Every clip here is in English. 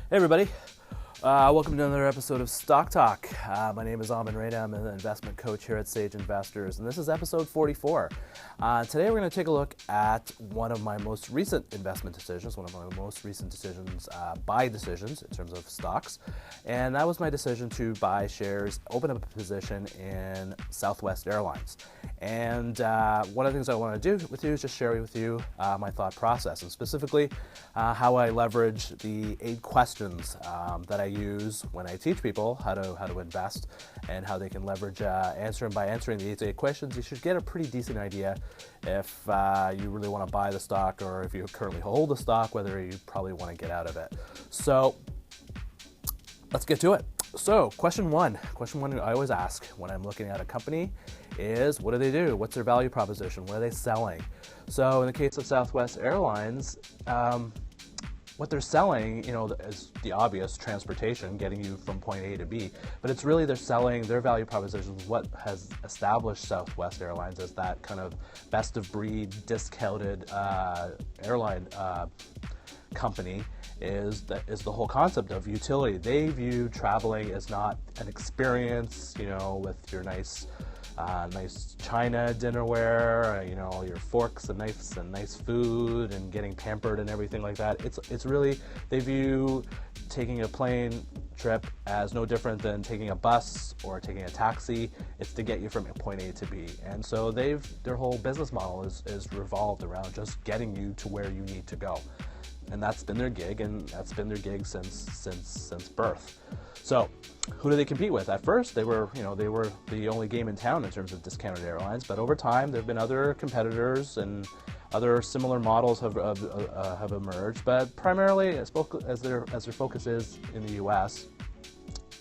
Hey everybody, welcome to another episode of Stock Talk. My name is Amin Reda. I'm an investment coach here at Sage Investors, and this is episode 44. Today we're going to take a look at one of my most recent investment decisions, buy decisions in terms of stocks, and that was my decision to buy shares, open up a position in Southwest Airlines. And one of the things I want to do with you is just share with you my thought process, and specifically how I leverage the 8 questions that I use when I teach people how to invest and how they can leverage answer. And by answering these 8 questions, you should get a pretty decent idea if you really want to buy the stock, or if you currently hold the stock, whether you probably want to get out of it. So let's get to it. So question one I always ask when I'm looking at a company is, what do they do? What's their value proposition? What are they selling? So in the case of Southwest Airlines, what they're selling, is the obvious: transportation, getting you from point A to B. But it's really they're selling their value proposition. What has established Southwest Airlines as that kind of best of breed, discounted airline company is the whole concept of utility. They view traveling as not an experience, with your nice China dinnerware, your forks and knives and nice food and getting pampered and everything like that. It's really, they view taking a plane trip as no different than taking a bus or taking a taxi. It's to get you from point A to B. And so their whole business model is revolved around just getting you to where you need to go. And that's been their gig, and that's been their gig since birth. So, who do they compete with? At first, they were the only game in town in terms of discounted airlines. But over time, there have been other competitors, and other similar models have emerged. But primarily, as their focus is in the U.S.,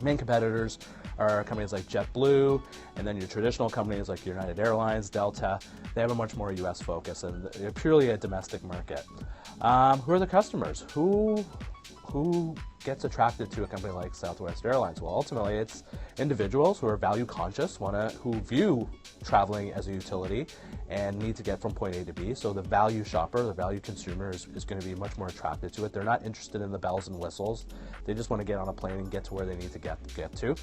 main competitors are companies like JetBlue, and then your traditional companies like United Airlines, Delta. They have a much more U.S. focus, and they're purely a domestic market. Who are the customers? Who gets attracted to a company like Southwest Airlines? Well, ultimately, it's individuals who are value conscious, who view traveling as a utility and need to get from point A to B. So the value shopper, the value consumer is going to be much more attracted to it. They're not interested in the bells and whistles. They just want to get on a plane and get to where they need to get to.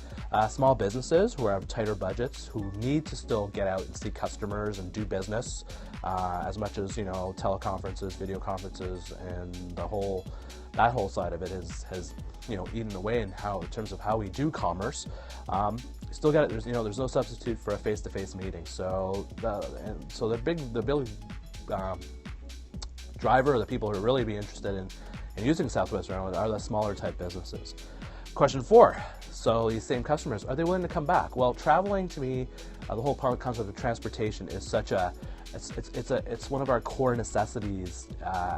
Small businesses who have tighter budgets, who need to still get out and see customers and do business, as much as teleconferences, video conferences, and that whole side of it has eaten away in terms of how we do commerce. Still got it. There's no substitute for a face-to-face meeting. So the big driver, or the people who are really be interested in using Southwest Airlines, are the smaller type businesses. Question 4. So these same customers, are they willing to come back? Well, traveling, to me, the whole concept of transportation is such it's one of our core necessities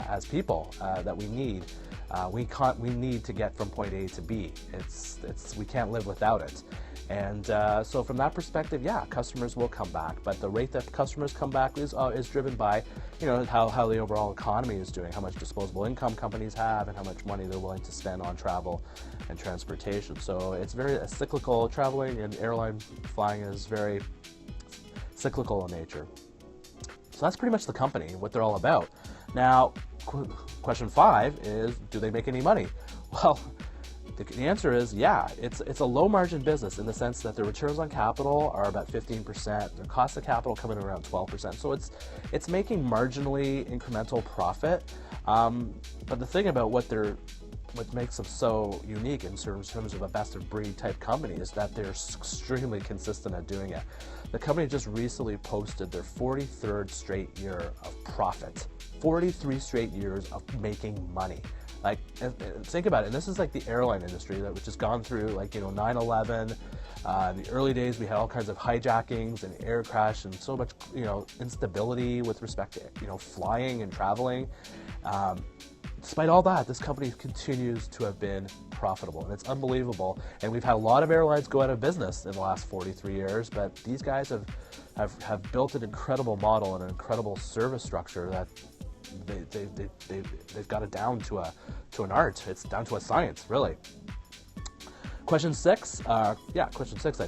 as people that we need. We need to get from point A to B. We can't live without it. And so from that perspective, yeah, customers will come back, but the rate that customers come back is driven by how the overall economy is doing, how much disposable income companies have, and how much money they're willing to spend on travel and transportation. So it's very cyclical. Traveling and airline flying is very cyclical in nature. So that's pretty much the company, what they're all about. Now, question 5 is, do they make any money? Well, the answer is yeah. It's a low margin business in the sense that their returns on capital are about 15%. Their cost of capital coming around 12%. So it's making marginally incremental profit. But the thing about what makes them so unique in terms of a best of breed type company is that they're extremely consistent at doing it. The company just recently posted their 43rd straight year of profit. 43 straight years of making money. Like, think about it. And this is like the airline industry which has gone through 9/11. In the early days, we had all kinds of hijackings and air crash and so much instability with respect to flying and traveling. Despite all that, this company continues to have been profitable, and it's unbelievable. And we've had a lot of airlines go out of business in the last 43 years, but these guys have built an incredible model and an incredible service structure that they've got it down to an art. It's down to a science, really. Question six, question six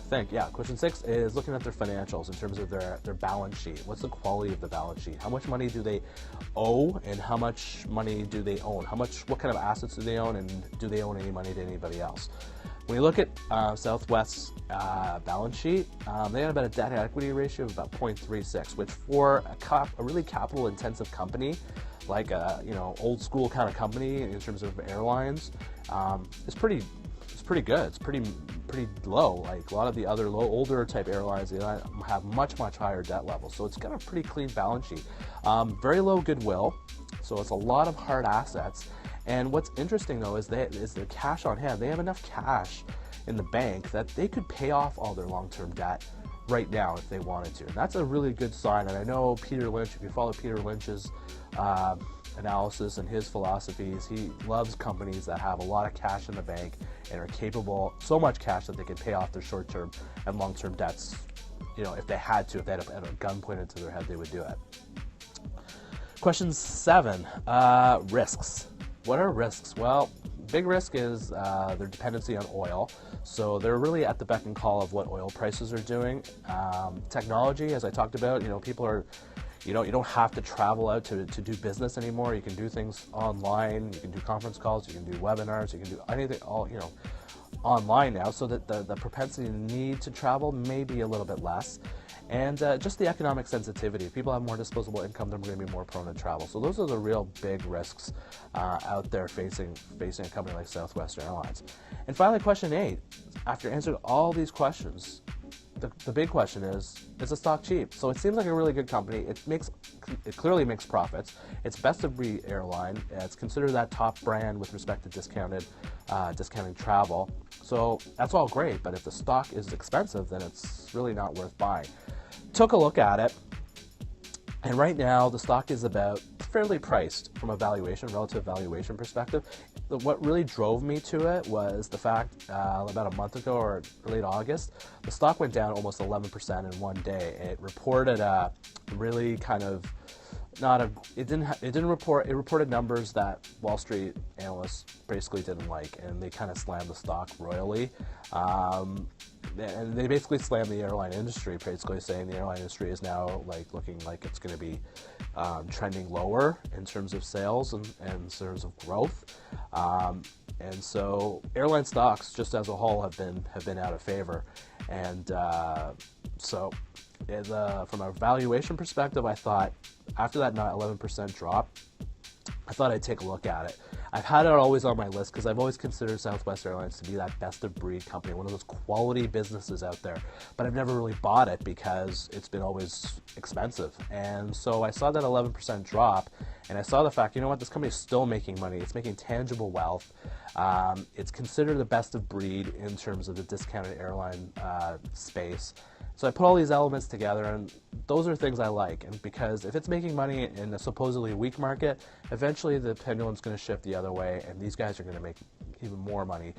is looking at their financials in terms of their balance sheet. What's the quality of the balance sheet? How much money do they owe, and how much money do they own? What kind of assets do they own, and do they own any money to anybody else? When you look at Southwest's balance sheet, they had about a debt-to-equity ratio of about 0.36, which for a really capital-intensive company, like a old school kind of company in terms of airlines, is pretty good. It's pretty low. Like a lot of the other older type airlines, they have much higher debt levels. So it's got a pretty clean balance sheet. Very low goodwill, so it's a lot of hard assets. And what's interesting though is their cash on hand. They have enough cash in the bank that they could pay off all their long-term debt right now if they wanted to. And that's a really good sign. And I know Peter Lynch, if you follow Peter Lynch's analysis and his philosophies, he loves companies that have a lot of cash in the bank and are capable, so much cash that they can pay off their short-term and long-term debts. If they had to, if they had a gun pointed to their head, they would do it. Question 7, risks. What are risks? Well, big risk is their dependency on oil. So they're really at the beck and call of what oil prices are doing. Technology, as I talked about, people are, you don't have to travel out to do business anymore. You can do things online. You can do conference calls. You can do webinars. You can do anything online now. So that the propensity and need to travel may be a little bit less. And just the economic sensitivity. If people have more disposable income, they're going to be more prone to travel. So those are the real big risks out there facing a company like Southwest Airlines. And finally, question 8. After answering all these questions, the big question is the stock cheap? So it seems like a really good company. It clearly makes profits. It's best of breed airline. It's considered that top brand with respect to discounting travel. So that's all great, but if the stock is expensive, then it's really not worth buying. Took a look at it, and right now the stock is about fairly priced from a relative valuation perspective. What really drove me to it was the fact about a month ago or late August, the stock went down almost 11% in one day. It reported really kind of it reported numbers that Wall Street analysts basically didn't like, and they kind of slammed the stock royally. And they basically slammed the airline industry, basically saying the airline industry is now looking like it's going to be trending lower in terms of sales and in terms of growth. And so airline stocks, just as a whole, have been out of favor. And from a valuation perspective, I thought after that 11% drop, I thought I'd take a look at it. I've had it always on my list because I've always considered Southwest Airlines to be that best of breed company, one of those quality businesses out there. But I've never really bought it because it's been always expensive. And so I saw that 11% drop, and I saw the fact, this company is still making money. It's making tangible wealth. It's considered the best of breed in terms of the discounted airline space. So I put all these elements together, and those are things I like. And because if it's making money in a supposedly weak market, eventually the pendulum's going to shift the other way, and these guys are going to make even more money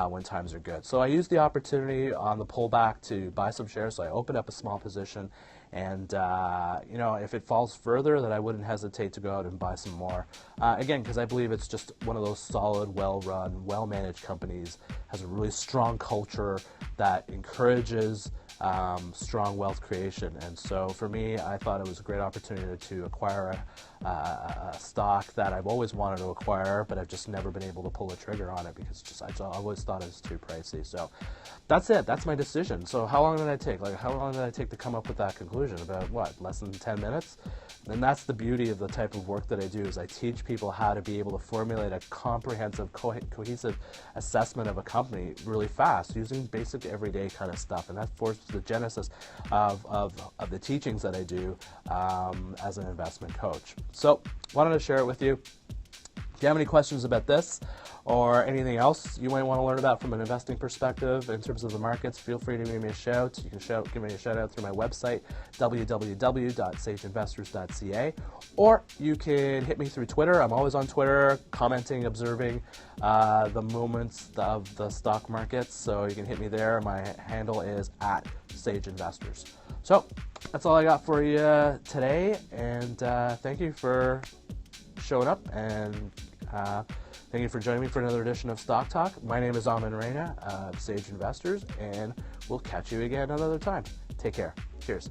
when times are good. So I used the opportunity on the pullback to buy some shares. So I opened up a small position, and if it falls further, then I wouldn't hesitate to go out and buy some more. Again, because I believe it's just one of those solid, well-run, well-managed companies, has a really strong culture that encourages strong wealth creation. And so for me, I thought it was a great opportunity to acquire a stock that I've always wanted to acquire, but I've just never been able to pull the trigger on it because I always thought it was too pricey. So that's it. That's my decision. So how long did I take? How long did I take to come up with that conclusion? About less than 10 minutes? And that's the beauty of the type of work that I do, is I teach people how to be able to formulate a comprehensive, cohesive assessment of a company really fast using basic everyday kind of stuff. And that forms the genesis of the teachings that I do as an investment coach. So wanted to share it with you. If you have any questions about this or anything else you might want to learn about from an investing perspective in terms of the markets, feel free to give me a shout. You can give me a shout out through my website, www.sageinvestors.ca, or you can hit me through Twitter. I'm always on Twitter, commenting, observing the movements of the stock markets. So you can hit me there. My handle is @SageInvestors. So that's all I got for you today, and thank you for showing up, and Thank you for joining me for another edition of Stock Talk. My name is Amin Reina of Sage Investors, and we'll catch you again another time. Take care. Cheers.